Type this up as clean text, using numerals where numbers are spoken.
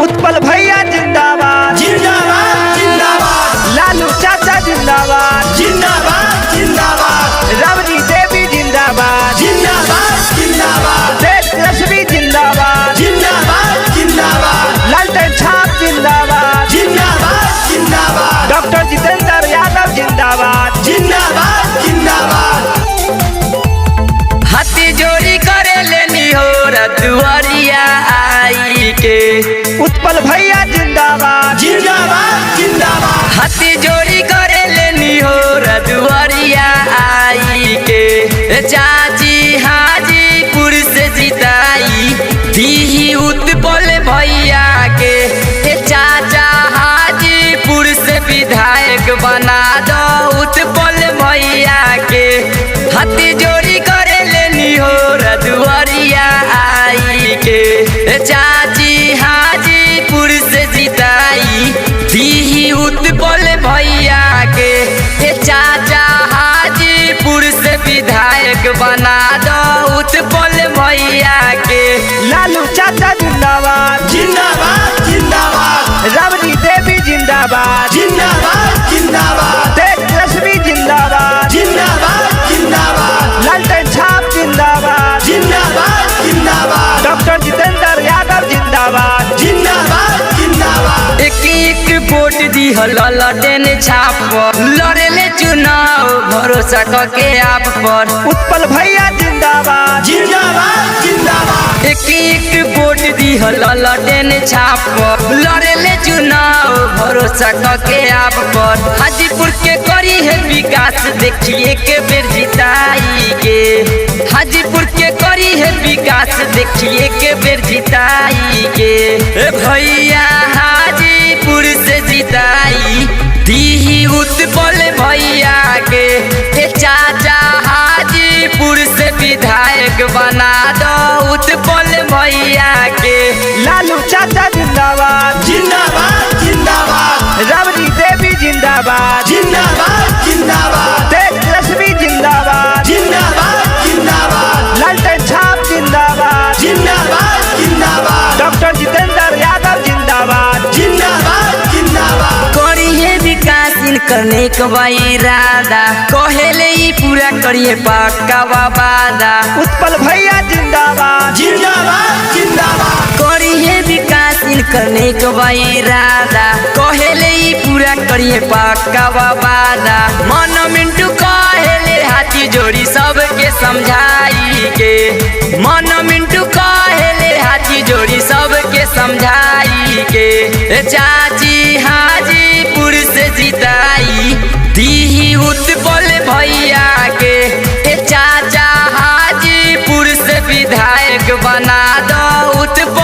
उत्पल भैया जिंदाबाद जिंदाबाद जिंदाबाद। लालू चाचा जिंदाबाद जिंदाबाद जिंदाबाद। राबड़ी देवी जिंदाबाद जिंदाबाद जिंदाबाद। तेजस्वी जिंदाबाद जिंदाबाद जिंदाबाद। लालटेन छाप जिंदाबाद जिंदाबाद जिंदाबाद। डॉक्टर जितेंद्र यादव जिंदाबाद जिंदाबाद जिंदाबाद। हाथी जोड़ी करे लेनी हो रतुअरिया आई के उत्पल भैया जिंदाबाद जिंदाबाद जिंदाबाद। हाथी जोड़ी करे लेनी हो रतुअरिया आई के चाची हाजीपुर से जिताई दी उत्पल भैया के चाचा हाजीपुर से विधायक बना दो उत्पल भैया के हाथी जोड़ी करे लेनी हो रतुअरिया आई के चाची हाजीपुर से जिताई दी उत्पल भैया के चाचा हाजीपुर से विधायक बना दो उत्पल भैया के लालू चाचा जिंदाबाद जिंदाबाद जिंदाबाद। राबड़ी देवी जिंदाबाद जिंदाबाद जिंदाबाद। तेजस्वी जिंदाबाद जिंदाबाद जिंदाबाद। लालटेन छाप जिंदाबाद जिंदाबाद जिंदाबाद। डॉक्टर जितेंद्र यादव जिंदाबाद जिंदाबाद जिंदाबाद। एक वोट दी ललटेन छाप लड़ेले चुनाव भरोसा करके आप पर उत्पल भैया जिंदाबाद जिंदाबाद जिंदाबाद। एक वोट दी ललटेन छाप लड़ेले चुनाव भरोसा करके आप पर हाजीपुर के करी है विकास देखिए के बेर जिताई के हाजीपुर के करी है विकास देखिए के बेर जिताई के भैया हाजीपुर से जिताई दी उत्पल भैया के चाचा हाजीपुर से विधायक बना दो उत्पल भैया के लालू चाचा जिंदाबाद जिंदाबाद जिंदाबाद। राबड़ी देवी जिंदाबाद जिंदाबाद जिंदाबाद। तेजस्वी जिंदाबाद जिंदाबाद जिंदाबाद। लालटेन छाप जिंदाबाद जिंदाबाद जिंदाबाद। डॉक्टर जितेंद्र यादव जिंदाबाद जिंदाबाद जिंदाबाद। करी है विकास करने का इरादा कहेले ही पूरा करिए पक्का वादा उत्पल भैया जिंदाबाद जिंदाबाद जिंदाबाद। करी है विकास करने का इरादा कहेले ही पूरा करिए पक्का वादा मन मिंटू कहेले हाथी जोड़ी सबके समझाई के मन मिंटू कहेले हाथी जोड़ी सबके समझाई के चाची हाजीपुर से जिताई दी उत्पल भैया के चाचा हाजीपुर से विधायक बना दो उत्पल